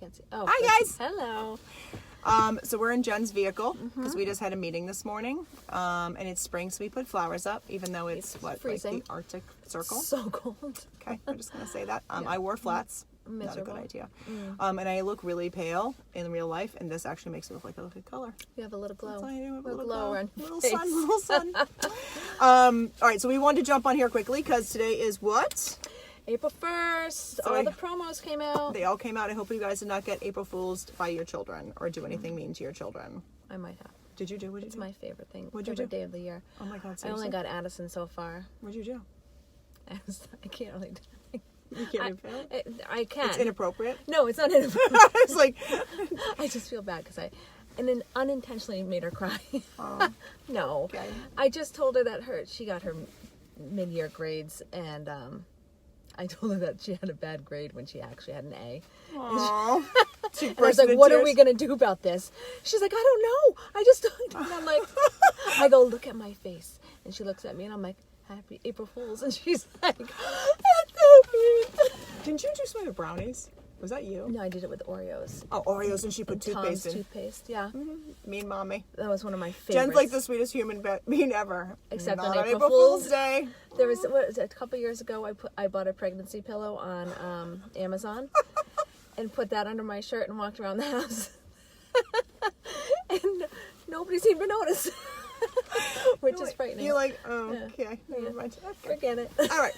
can't see. Oh, Hi, guys. Hello. So we're in Jen's vehicle because we just had a meeting this morning, and it's spring, so we put flowers up, even though it's freezing. like the Arctic Circle. So cold. Okay, I'm just gonna say that. I wore flats. Miserable. Not a good idea. And I look really pale in real life, and this actually makes it look like a good color. You have a little glow. That's all I do, a little glow on your little face. sun, little sun. All right, so we wanted to jump on here quickly because today is what? April 1st. So all the promos came out. They all came out. I hope you guys did not get April Fools by your children or do anything mean to your children. I might have. Did you do? What did you It's do? my favorite thing. What'd you favorite do? day of the year. Oh my God! I only Seriously? got Addison so far. What'd you do? I can't really do You can't even feel it? I can. It's inappropriate. No, it's not inappropriate. It's like, I just feel bad because I then unintentionally made her cry. oh, No. okay. I just told her that she got her mid-year grades, and I told her that she had a bad grade when she actually had an A. Aww. And I was like, what are we going to do about this? She's like, I don't know. I just don't. And I'm like, I go, look at my face. And she looks at me and I'm like, happy April Fools. And she's like, that's so cute. Didn't you do some of the brownies? Was that you? No, I did it with Oreos. Oh, Oreos, and she put And toothpaste Tom's in. toothpaste, yeah. Mean mommy. That was one of my favorites. Jen's like the sweetest human being ever. Except Not on April Fool's Fool's. Day. There was a couple years ago. I bought a pregnancy pillow on Amazon, and put that under my shirt and walked around the house, and nobody seemed to notice, which is frightening. You're like, oh, okay, never Yeah. mind. Okay. Forget it. All right.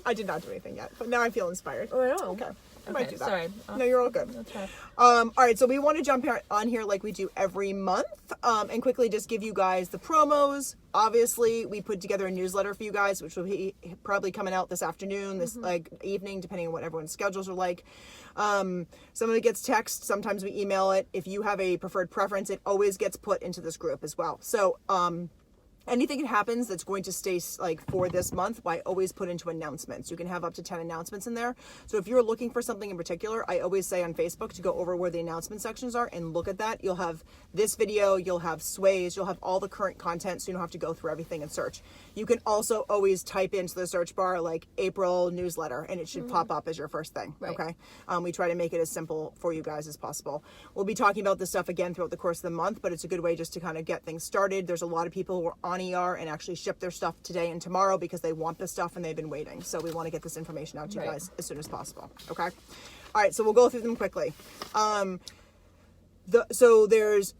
I did not do anything yet, but now I feel inspired. Oh, no. Okay. I Okay, might do that. sorry. No, you're all good. I'll try. All right, so we want to jump on here like we do every month, and quickly just give you guys the promos. Obviously, we put together a newsletter for you guys, which will be probably coming out this afternoon, this like evening, depending on what everyone's schedules are like. Some of it gets text, sometimes we email it. If you have a preferred preference, it always gets put into this group as well. So, anything that happens that's going to stay like for this month, I always put into announcements. You can have up to 10 announcements in there. So if you're looking for something in particular, I always say on Facebook to go over where the announcement sections are and look at that. You'll have this video, you'll have sways, you'll have all the current content, so you don't have to go through everything and search. You can also always type into the search bar like April newsletter, and it should pop up as your first thing. Right. Okay. We try to make it as simple for you guys as possible. We'll be talking about this stuff again throughout the course of the month, but it's a good way just to kind of get things started. There's a lot of people who are on ER and actually ship their stuff today and tomorrow because they want this stuff and they've been waiting. So we want to get this information out to you Right. guys as soon as possible. Okay. All right. So we'll go through them quickly. So there's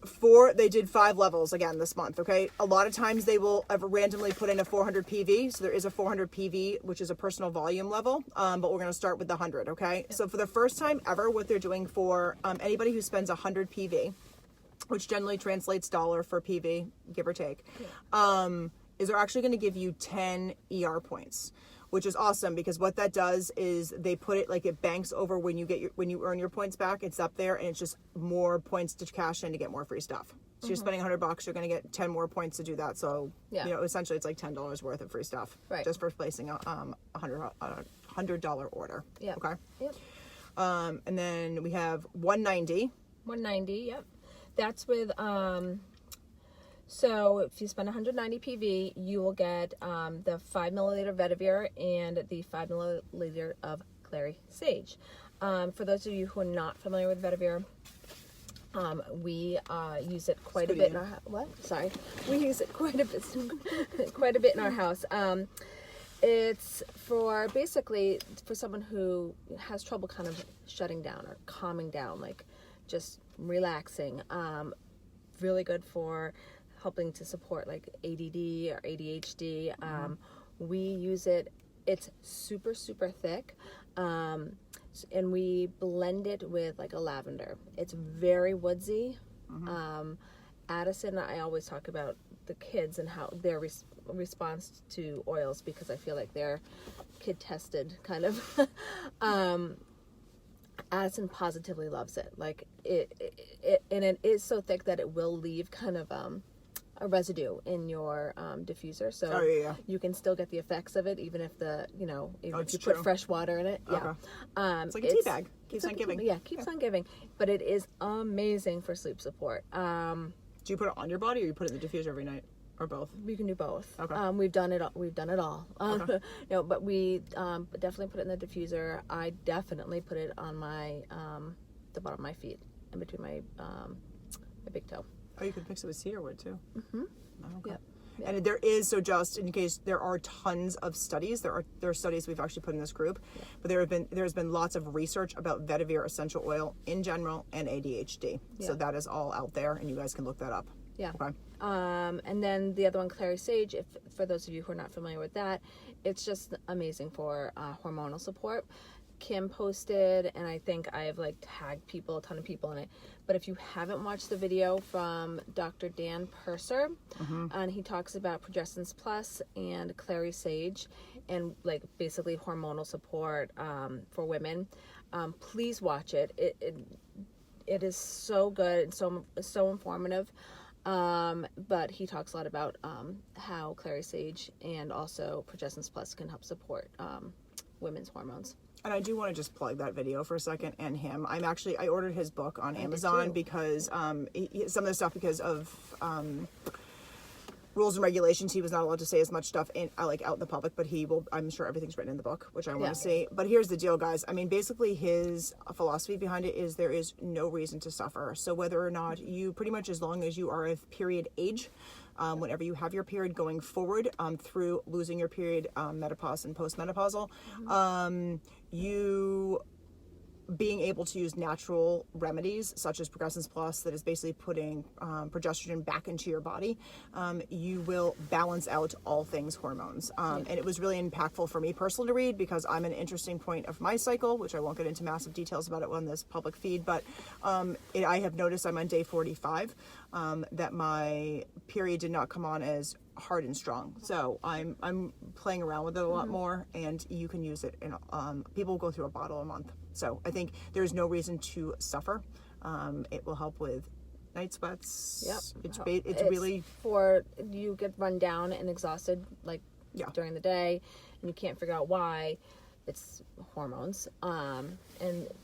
they did 5 levels again this month. Okay. A lot of times they will ever randomly put in a 400 PV. So there is a 400 PV, which is a personal volume level. But we're going to start with the 100. Okay. Yeah. So for the first time ever, what they're doing for anybody who spends 100 PV, which generally translates dollar for PV, give or take, is they're actually going to give you 10 ER points, which is awesome because what that does is they put it like it banks over when you earn your points back. It's up there and it's just more points to cash in to get more free stuff. So you're spending $100, you're going to get 10 more points to do that. So essentially it's like $10 worth of free stuff, right, just for placing a $100 order. Yeah. Okay. Yep. And then we have 190. 190. Yep. That's with so if you spend 190 PV, you will get the 5 milliliter Vetiver and the 5 milliliter of Clary Sage. For those of you who are not familiar with Vetiver, we use it quite a bit in our we use it quite a bit in our house. It's for basically for someone who has trouble kind of shutting down or calming down, like just relaxing. Really good for helping to support like ADD or ADHD. We use it. It's super, super thick. And we blend it with like a lavender. It's very woodsy. Addison, I always talk about the kids and how their response to oils, because I feel like they're kid tested kind of. Addison positively loves it. Like it is so thick that it will leave kind of a residue in your diffuser, so you can still get the effects of it even if if you put fresh water in it. Okay. It's like a tea bag. Keeps on giving. Yeah, keeps on giving. But it is amazing for sleep support. Do you put it on your body or you put it in the diffuser every night? Or both? We can do both. Okay. We've done it all. Okay. No, but we definitely put it in the diffuser. I definitely put it on my the bottom of my feet, in between my big toe. Oh, you could mix it with cedarwood too. Mm-hmm. Oh, okay. Yep. And there is, so just in case, there are tons of studies. There are studies we've actually put in this group, but there's been lots of research about vetiver essential oil in general and ADHD. So that is all out there, and you guys can look that up. Yeah. Okay. And then the other one, Clary Sage, if for those of you who are not familiar with that, it's just amazing for hormonal support. Kim posted, and I think I've like tagged a ton of people in it, but if you haven't watched the video from Dr. Dan Purser, and he talks about Progestins Plus and Clary Sage and like basically hormonal support for women, please watch it. It is so good and so informative. But he talks a lot about how Clary Sage and also Progestins Plus can help support women's hormones. And I do want to just plug that video for a second and him. I ordered his book on Amazon because some of the stuff, because of rules and regulations, he was not allowed to say as much stuff out in the public, but I'm sure everything's written in the book, which I want to see. But here's the deal, guys. I mean, basically his philosophy behind it is there is no reason to suffer. So whether or not you, pretty much as long as you are of period age, whenever you have your period going forward, through losing your period, menopause and postmenopausal, you being able to use natural remedies such as Progestins Plus, that is basically putting progesterone back into your body, you will balance out all things hormones. And it was really impactful for me personally to read, because I'm at an interesting point of my cycle, which I won't get into massive details about it on this public feed, but I have noticed I'm on day 45, that my period did not come on as hard and strong. So I'm playing around with it a lot more, and you can use it in people go through a bottle a month. So I think there's no reason to suffer. It will help with night sweats. It's really for you get run down and exhausted during the day, and you can't figure out why. It's hormones, and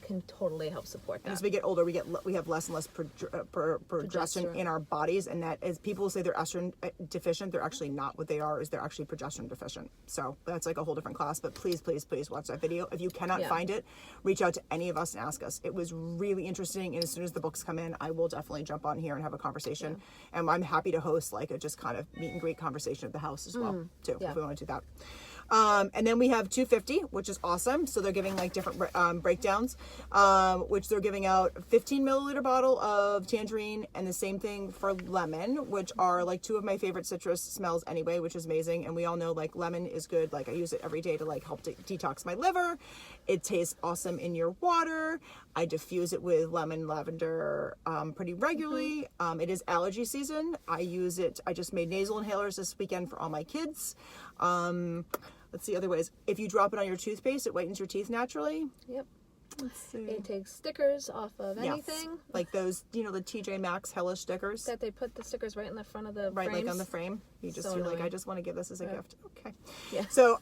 can totally help support that. And as we get older, we have less and less progesterone in our bodies, and that as people say they're estrogen deficient, they're actually not. What they are is they're actually progesterone deficient. So that's like a whole different class. But please, please, please watch that video. If you cannot find it, reach out to any of us and ask us. It was really interesting, and as soon as the books come in, I will definitely jump on here and have a conversation. And I'm happy to host like a just kind of meet and greet conversation at the house as well, too, if we want to do that. And then we have 250, which is awesome. So they're giving like different breakdowns, which they're giving out 15 milliliter bottle of tangerine, and the same thing for lemon, which are like two of my favorite citrus smells anyway, which is amazing. And we all know like lemon is good. Like I use it every day to like help detox my liver. It tastes awesome in your water. I diffuse it with lemon lavender pretty regularly. It is allergy season. I use it. I just made nasal inhalers this weekend for all my kids. Let's see other ways. If you drop it on your toothpaste, it whitens your teeth naturally. Yep. Let's see. It takes stickers off of anything. Like those, the TJ Maxx Hellish stickers. That they put the stickers right in the front of the right, frames. like on the frame. You just feel like, I just want to give this as a gift. Okay. Yeah. So,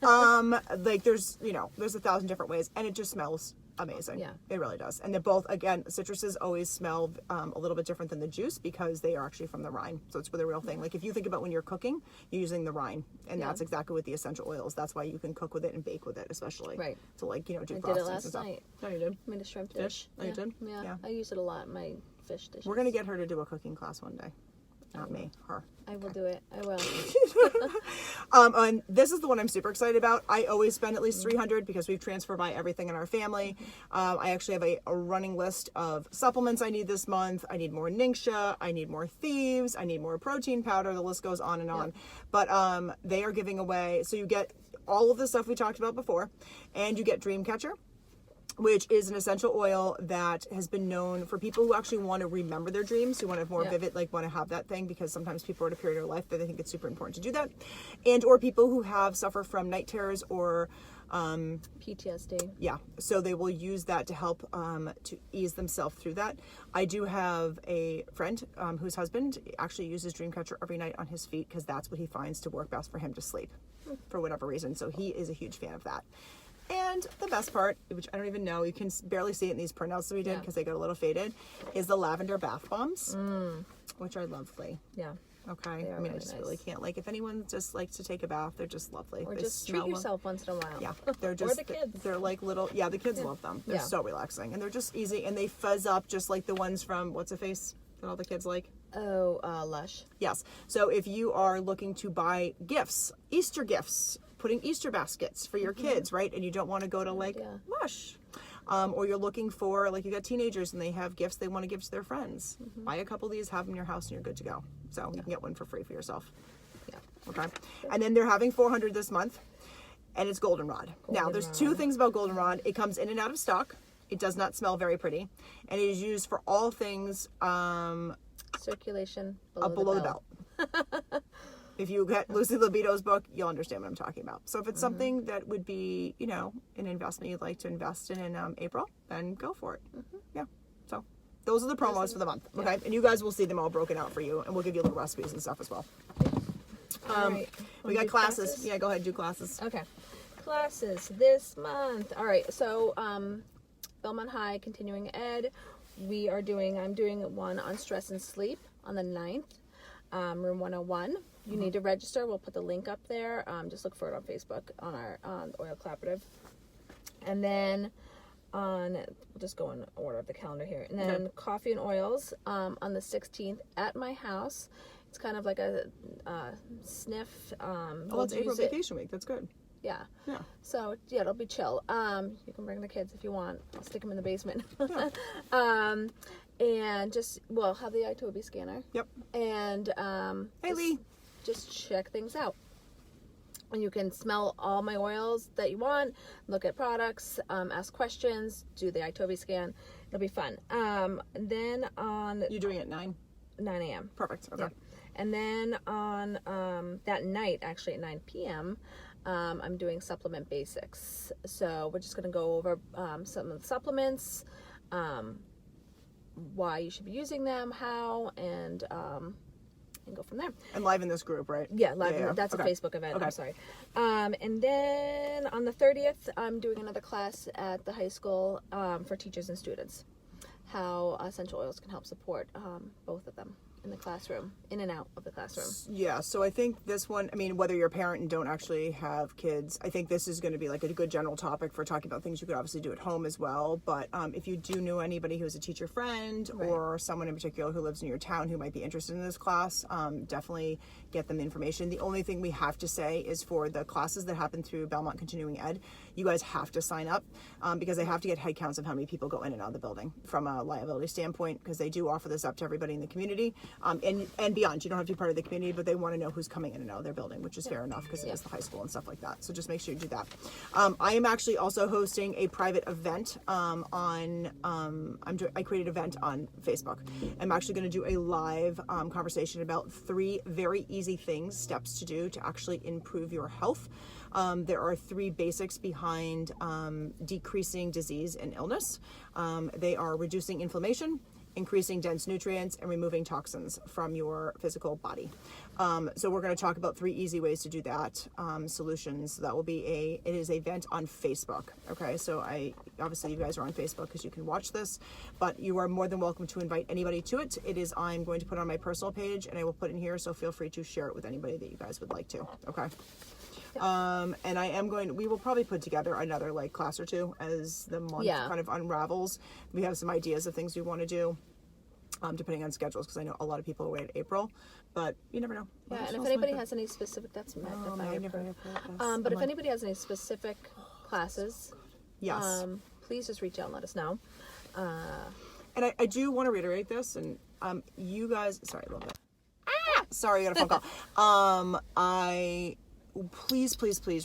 like there's 1,000 different ways, and it just smells amazing. Yeah. It really does. And they're both, again, citruses always smell a little bit different than the juice because they are actually from the rind. So it's the real thing. Like if you think about when you're cooking, you're using the rind, and that's exactly what the essential oils. That's why you can cook with it and bake with it, especially. Right. To like, do frostings and did it last stuff. night. No, you did. I made a shrimp dish. Oh, you did? Yeah. I use it a lot in my fish dishes. We're gonna get her to do a cooking class one day. Not me, her. I will do it. I will. And this is the one I'm super excited about. I always spend at least $300 because we've transferred my everything in our family. I actually have a running list of supplements I need this month. I need more Ningxia. I need more Thieves. I need more protein powder. The list goes on and on. But they are giving away. So you get all of the stuff we talked about before, and you get Dreamcatcher, which is an essential oil that has been known for people who actually want to remember their dreams, who want to have more vivid, like want to have that thing, because sometimes people are at a period of life that they think it's super important to do that. And or people who suffer from night terrors or PTSD. Yeah, so they will use that to help to ease themselves through that. I do have a friend whose husband actually uses Dreamcatcher every night on his feet because that's what he finds to work best for him to sleep for whatever reason. So he is a huge fan of that. And the best part, which I don't even know, you can barely see it in these printouts that we did because they got a little faded, is the lavender bath bombs, which are lovely. Yeah. Okay. They are I mean, I really just nice. really can't. Like, if anyone just likes to take a bath, they're just lovely. Or They just smell treat yourself once in a while. Yeah, they're just the kids. They're like little. Yeah, the kids love them. They're Yeah. so relaxing, and they're just easy, and they fuzz up just like the ones from What's a Face that all the kids like. Oh, Lush. Yes. So if you are looking to buy gifts, Easter gifts, putting Easter baskets for your kids, right? And you don't want to go to like idea. Lush. Or you're looking for, like, you got teenagers and they have gifts they want to give to their friends. Buy a couple of these, have them in your house, and you're good to go. So you can get one for free for yourself. Yeah. Okay. And then they're having 400 this month, and it's Goldenrod. Now, there's two things about Goldenrod. It comes in and out of stock. It does not smell very pretty, and it is used for all things Circulation below the belt. If you get Lucy Libido's book, you'll understand what I'm talking about. So if it's something that would be, you know, an investment you'd like to invest in April, then go for it. Yeah. So those are the promos for the month. Okay. And you guys will see them all broken out for you, and we'll give you little recipes and stuff as well. All right. We Wanna got do classes. Yeah, go ahead, do classes. Okay. Classes this month. All right. So, Belmont High Continuing Ed. I'm doing one on stress and sleep on the 9th. Room 101. You need to register. We'll put the link up there. Just look for it on Facebook on our Oil Collaborative. And then we'll just go in order of the calendar here. And then Coffee and Oils on the 16th at my house. It's kind of like a sniff. Oh, it's April vacation week. That's good. Yeah. Yeah. So yeah, it'll be chill. You can bring the kids if you want. I'll stick them in the basement. Yeah. And just have the iToby scanner. Yep. And Hey, Lee. just check things out. And you can smell all my oils that you want, look at products, ask questions, do the iToby scan. It'll be fun. Then on You're doing it at 9? 9 a.m. Perfect. Okay. Yeah. And then on that night, actually at 9 p.m., I'm doing supplement basics. So we're just going to go over some of the supplements, why you should be using them, how, and go from there. And live in this group, right? Yeah, live. Yeah. That's Okay. a Facebook event. Okay. I'm sorry. And then on the 30th, I'm doing another class at the high school for teachers and students. How essential oils can help support both of them in the classroom, in and out of the classroom. Yeah, so I think this one, I mean, whether you're a parent and don't actually have kids, I think this is going to be like a good general topic for talking about things you could obviously do at home as well. But if you do know anybody who's a teacher friend or someone in particular who lives in your town who might be interested in this class, definitely get them the information. The only thing we have to say is for the classes that happen through Belmont Continuing Ed, you guys have to sign up because they have to get head counts of how many people go in and out of the building from a liability standpoint, because they do offer this up to everybody in the community. And beyond, you don't have to be part of the community, but they want to know who's coming in and out of their building, which is fair enough because it is the high school and stuff like that. So just make sure you do that. I am actually also hosting a private event I created an event on Facebook. I'm actually going to do a live conversation about 3 very easy steps to do to actually improve your health. There are 3 basics behind decreasing disease and illness. They are reducing inflammation, increasing dense nutrients, and removing toxins from your physical body. So we're going to talk about 3 easy ways to do that, solutions. That will be it is an event on Facebook. Okay, so obviously you guys are on Facebook because you can watch this, but you are more than welcome to invite anybody to it. I'm going to put it on my personal page and I will put it in here, so feel free to share it with anybody that you guys would like to. Okay. And we will probably put together another class or 2 as the month kind of unravels. We have some ideas of things we want to do, depending on schedules, because I know a lot of people are away at April, but you never know. Yeah, and if anybody has any specific, that's magnifier. But if anybody has any specific classes, yes, please just reach out and let us know. And I do want to reiterate this, and you guys, sorry, a little bit. Sorry, I got a phone call. Please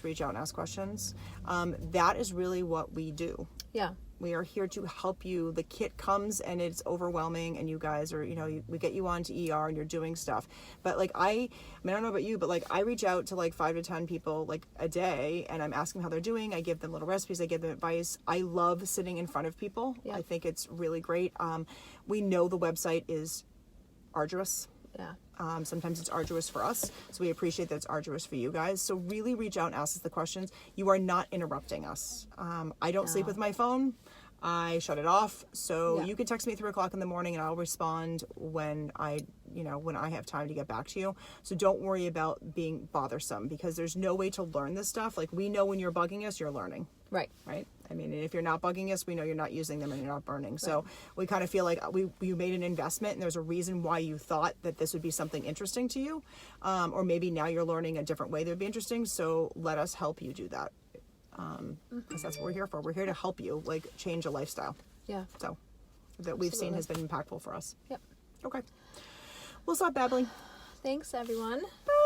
reach out and ask questions. That is really what we do. Yeah. We are here to help you. The kit comes and it's overwhelming, and you guys are, we get you onto ER and you're doing stuff. But I don't know about you, but I reach out to 5 to 10 people a day, and I'm asking how they're doing. I give them little recipes. I give them advice. I love sitting in front of people. Yeah. I think it's really great. We know the website is arduous. Yeah. Sometimes it's arduous for us, so we appreciate that it's arduous for you guys. So really reach out and ask us the questions. You are not interrupting us. I don't sleep with my phone. I shut it off. So Yeah. you can text me at 3:00 in the morning and I'll respond when I have time to get back to you. So don't worry about being bothersome, because there's no way to learn this stuff. Like, we know when you're bugging us, you're learning. Right. Right? I mean, if you're not bugging us, we know you're not using them and you're not burning. So we kind of feel like we made an investment, and there's a reason why you thought that this would be something interesting to you. Or maybe now you're learning a different way that would be interesting. So let us help you do that. Because that's what we're here for. We're here to help you, like, change a lifestyle. Yeah. So that we've seen has been impactful for us. Yep. Okay. We'll stop babbling. Thanks, everyone. Bye.